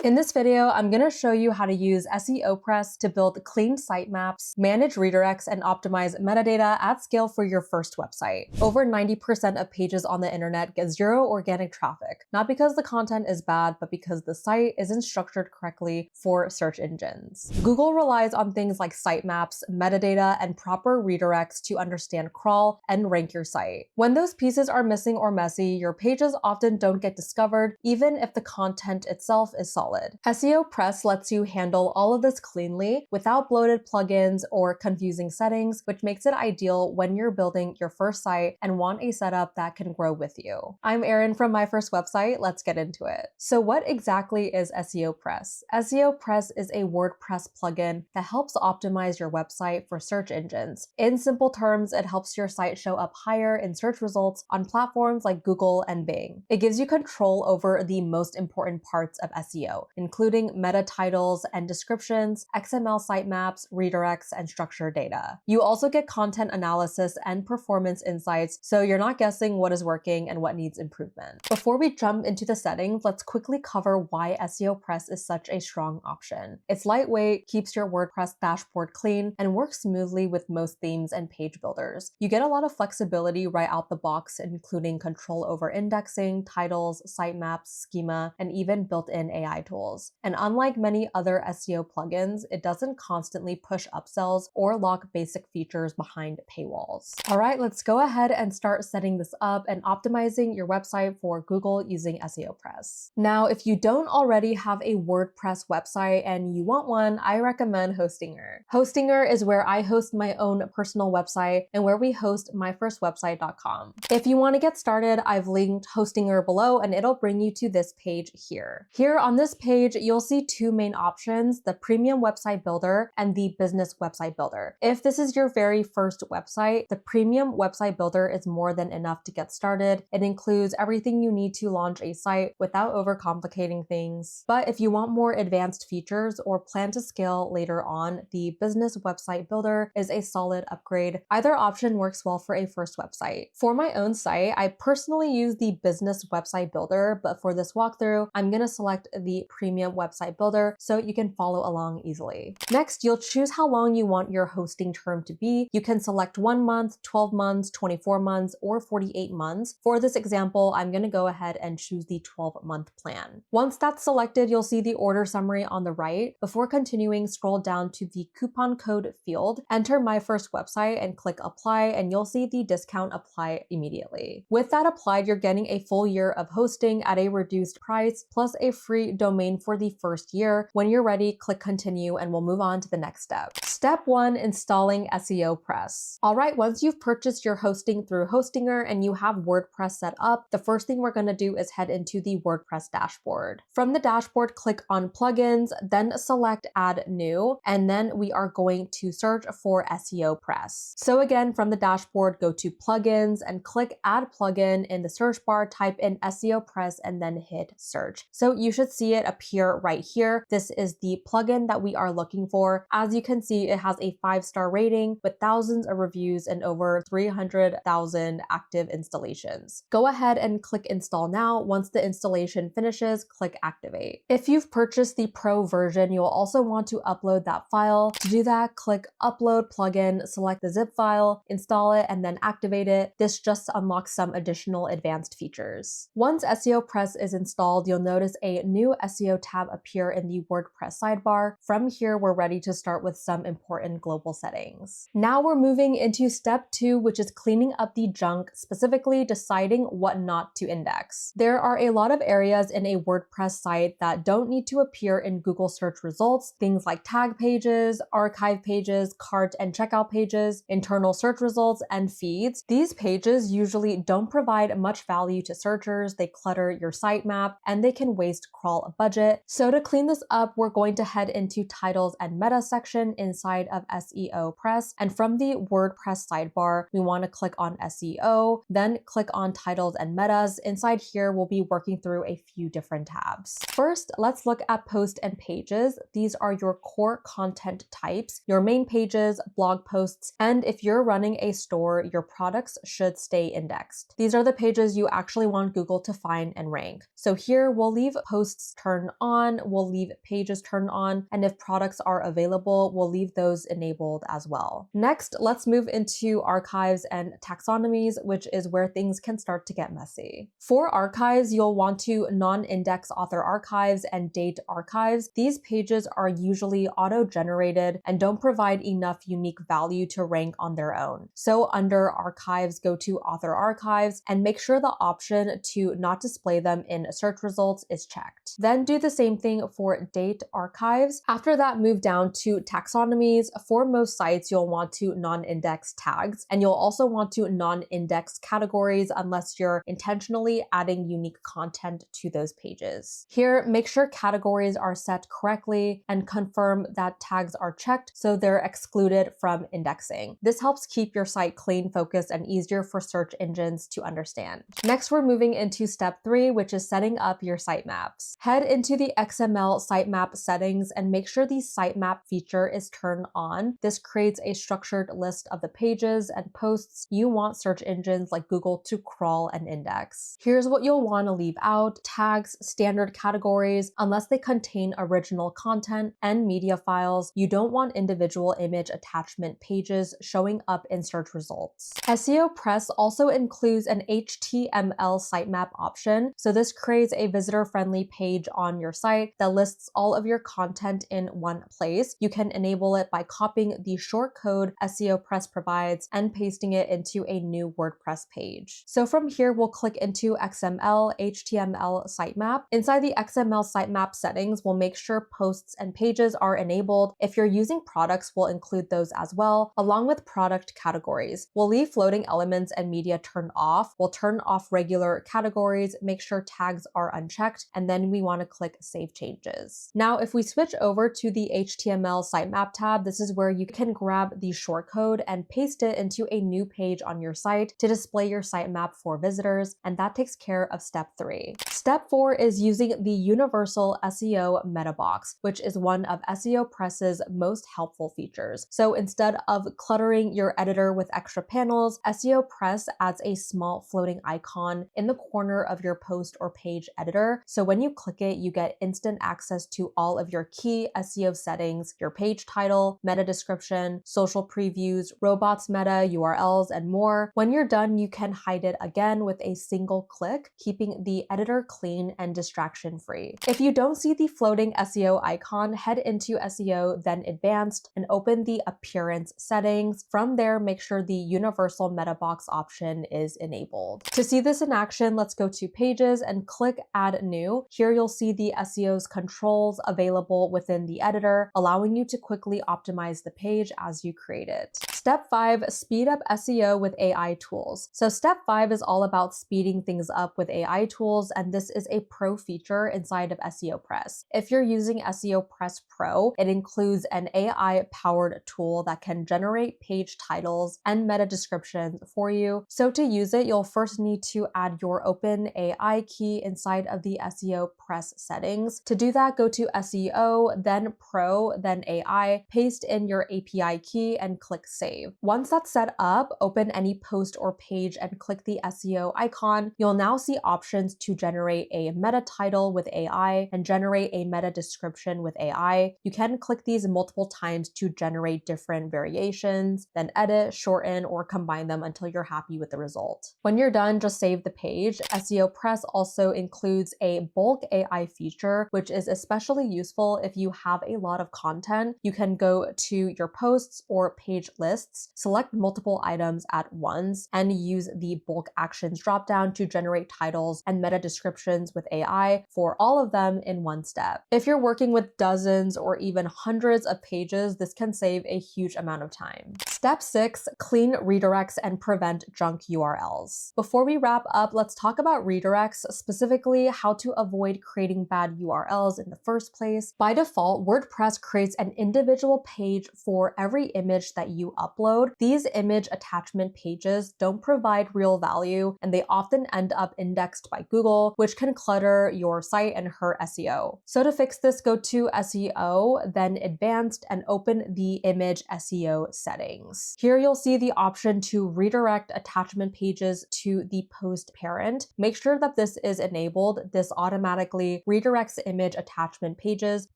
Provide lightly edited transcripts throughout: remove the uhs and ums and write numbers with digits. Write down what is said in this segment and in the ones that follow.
In this video, I'm going to show you how to use SEOPress to build clean sitemaps, manage redirects, and optimize metadata at scale for your first website. Over 90% of pages on the internet get zero organic traffic, not because the content is bad, but because the site isn't structured correctly for search engines. Google relies on things like sitemaps, metadata, and proper redirects to understand crawl and rank your site. When those pieces are missing or messy, your pages often don't get discovered, even if the content itself is solid. SEOPress lets you handle all of this cleanly without bloated plugins or confusing settings, which makes it ideal when you're building your first site and want a setup that can grow with you. I'm Erin from My First Website. Let's get into it. So what exactly is SEOPress? SEOPress is a WordPress plugin that helps optimize your website for search engines. In simple terms, it helps your site show up higher in search results on platforms like Google and Bing. It gives you control over the most important parts of SEO, including meta titles and descriptions, XML sitemaps, redirects, and structured data. You also get content analysis and performance insights, so you're not guessing what is working and what needs improvement. Before we jump into the settings, let's quickly cover why SEOPress is such a strong option. It's lightweight, keeps your WordPress dashboard clean, and works smoothly with most themes and page builders. You get a lot of flexibility right out the box, including control over indexing, titles, sitemaps, schema, and even built-in AI tools. And unlike many other SEO plugins, it doesn't constantly push upsells or lock basic features behind paywalls. All right, let's go ahead and start setting this up and optimizing your website for Google using SEOPress. Now, if you don't already have a WordPress website and you want one, I recommend Hostinger. Hostinger is where I host my own personal website and where we host myfirstwebsite.com. If you want to get started, I've linked Hostinger below and it'll bring you to this page here. Here on this page, you'll see two main options, the Premium Website Builder and the Business Website Builder. If this is your very first website, the Premium Website Builder is more than enough to get started. It includes everything you need to launch a site without overcomplicating things. But if you want more advanced features or plan to scale later on, the Business Website Builder is a solid upgrade. Either option works well for a first website. For my own site, I personally use the Business Website Builder, but for this walkthrough, I'm going to select the Premium Website Builder so you can follow along easily. Next, you'll choose how long you want your hosting term to be. You can select 1 month, 12 months, 24 months, or 48 months. For this example, I'm going to go ahead and choose the 12-month plan. Once that's selected, you'll see the order summary on the right. Before continuing, scroll down to the coupon code field, enter My First Website and click apply, and you'll see the discount apply immediately. With that applied, you're getting a full year of hosting at a reduced price, plus a free domain for the first year. When you're ready, click continue and we'll move on to the next step. Step 1, installing SEOPress. All right, once you've purchased your hosting through Hostinger and you have WordPress set up, the first thing we're going to do is head into the WordPress dashboard. From the dashboard, click on plugins, then select add new, and then we are going to search for SEOPress. So again, from the dashboard, go to plugins and click add plugin. In the search bar, type in SEOPress and then hit search. So you should see it appear right here. This is the plugin that we are looking for. As you can see, it has a 5-star rating with thousands of reviews and over 300,000 active installations. Go ahead and click install now. Once the installation finishes, click activate. If you've purchased the pro version, you'll also want to upload that file. To do that, click upload plugin, select the zip file, install it, and then activate it. This just unlocks some additional advanced features. Once SEOPress is installed, you'll notice a new SEO tab appear in the WordPress sidebar. From here, we're ready to start with some important global settings. Now we're moving into step 2, which is cleaning up the junk, specifically deciding what not to index. There are a lot of areas in a WordPress site that don't need to appear in Google search results, things like tag pages, archive pages, cart and checkout pages, internal search results, and feeds. These pages usually don't provide much value to searchers, they clutter your sitemap, and they can waste crawl budget. So to clean this up, we're going to head into titles and meta section inside of SEOPress, and from the WordPress sidebar, we want to click on SEO, then click on titles and metas. Inside here, we'll be working through a few different tabs. First, let's look at post and pages. These are your core content types, your main pages, blog posts, and if you're running a store, your products should stay indexed. These are the pages you actually want Google to find and rank. So here we'll leave posts turned turned on, we'll leave pages turned on, and if products are available, we'll leave those enabled as well. Next, let's move into archives and taxonomies, which is where things can start to get messy. For archives, you'll want to non-index author archives and date archives. These pages are usually auto-generated and don't provide enough unique value to rank on their own. So under archives, go to author archives and make sure the option to not display them in search results is checked. Then do the same thing for date archives. After that, move down to taxonomies. For most sites, you'll want to non-index tags, and you'll also want to non-index categories unless you're intentionally adding unique content to those pages. Here, make sure categories are set correctly and confirm that tags are checked so they're excluded from indexing. This helps keep your site clean, focused, and easier for search engines to understand. Next, we're moving into step 3, which is setting up your sitemaps. Head into the XML sitemap settings and make sure the sitemap feature is turned on. This creates a structured list of the pages and posts you want search engines like Google to crawl and index. Here's what you'll want to leave out: tags, standard categories, unless they contain original content, and media files. You don't want individual image attachment pages showing up in search results. SEOPress also includes an HTML sitemap option. So this creates a visitor-friendly page on your site that lists all of your content in one place. You can enable it by copying the shortcode SEOPress provides and pasting it into a new WordPress page. So from here, we'll click into XML, HTML sitemap. Inside the XML sitemap settings, we'll make sure posts and pages are enabled. If you're using products, we'll include those as well, along with product categories. We'll leave floating elements and media turned off. We'll turn off regular categories, make sure tags are unchecked, and then we want to click Save Changes. Now, if we switch over to the HTML sitemap tab, this is where you can grab the shortcode and paste it into a new page on your site to display your sitemap for visitors, and that takes care of step 3. Step 4 is using the Universal SEO Meta Box, which is one of SEOPress's most helpful features. So instead of cluttering your editor with extra panels, SEOPress adds a small floating icon in the corner of your post or page editor. So when you click it, you get instant access to all of your key SEO settings, your page title, meta description, social previews, robots meta, URLs, and more. When you're done, you can hide it again with a single click, keeping the editor clean and distraction-free. If you don't see the floating SEO icon, head into SEO, then Advanced, and open the Appearance settings. From there, make sure the Universal Meta Box option is enabled. To see this in action, let's go to Pages and click Add New. Here you'll see the SEO's controls available within the editor, allowing you to quickly optimize the page as you create it. Step 5, speed up SEO with AI tools. So step 5 is all about speeding things up with AI tools, and this is a pro feature inside of SEOPress. If you're using SEOPress Pro, it includes an AI-powered tool that can generate page titles and meta descriptions for you. So to use it, you'll first need to add your OpenAI key inside of the SEOPress settings. To do that, go to SEO, then Pro, then AI, paste in your API key, and click Save. Once that's set up, open any post or page and click the SEO icon. You'll now see options to generate a meta title with AI and generate a meta description with AI. You can click these multiple times to generate different variations, then edit, shorten, or combine them until you're happy with the result. When you're done, just save the page. SEOPress also includes a bulk AI feature, which is especially useful if you have a lot of content. You can go to your posts or page lists, select multiple items at once, and use the bulk actions dropdown to generate titles and meta descriptions with AI for all of them in one step. If you're working with dozens or even hundreds of pages, this can save a huge amount of time. Step 6, clean redirects and prevent junk URLs. Before we wrap up, let's talk about redirects, specifically how to avoid creating bad URLs in the first place. By default, WordPress creates an individual page for every image that you upload. upload, these image attachment pages don't provide real value and they often end up indexed by Google, which can clutter your site and hurt SEO. So to fix this, go to SEO, then Advanced, and open the image SEO settings. Here you'll see the option to redirect attachment pages to the post parent. Make sure that this is enabled. This automatically redirects image attachment pages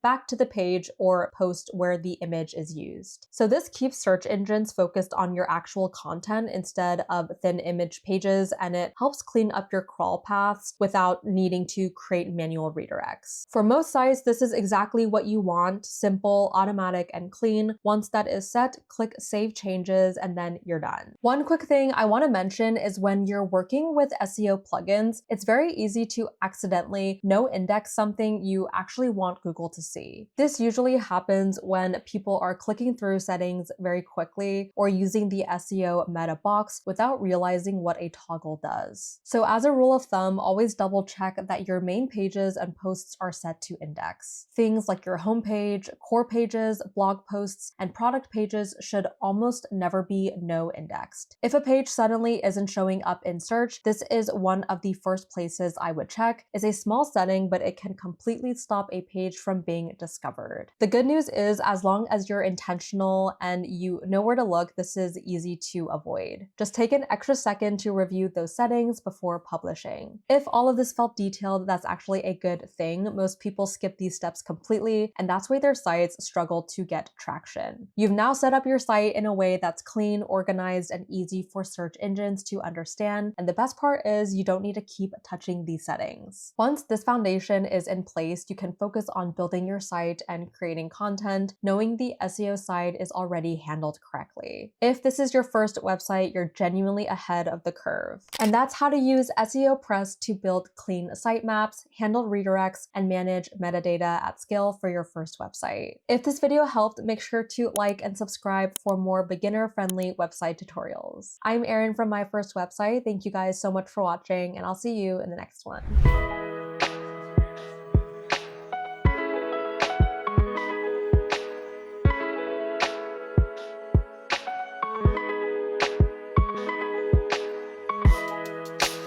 back to the page or post where the image is used. So this keeps search engines focused on your actual content instead of thin image pages, and it helps clean up your crawl paths without needing to create manual redirects. For most sites, this is exactly what you want: simple, automatic, and clean. Once that is set, click Save Changes, and then you're done. One quick thing I want to mention is when you're working with SEO plugins, it's very easy to accidentally no-index something you actually want Google to see. This usually happens when people are clicking through settings very quickly or using the SEO Meta Box without realizing what a toggle does. So as a rule of thumb, always double check that your main pages and posts are set to index. Things like your homepage, core pages, blog posts, and product pages should almost never be no-indexed. If a page suddenly isn't showing up in search, this is one of the first places I would check. It's a small setting, but it can completely stop a page from being discovered. The good news is, as long as you're intentional and you know where to look, this is easy to avoid. Just take an extra second to review those settings before publishing. If all of this felt detailed, that's actually a good thing. Most people skip these steps completely, and that's why their sites struggle to get traction. You've now set up your site in a way that's clean, organized, and easy for search engines to understand, and the best part is you don't need to keep touching these settings. Once this foundation is in place, you can focus on building your site and creating content, knowing the SEO side is already handled correctly. If this is your first website, you're genuinely ahead of the curve. And that's how to use SEOPress to build clean sitemaps, handle redirects, and manage metadata at scale for your first website. If this video helped, make sure to like and subscribe for more beginner-friendly website tutorials. I'm Erin from My First Website. Thank you guys so much for watching, and I'll see you in the next one.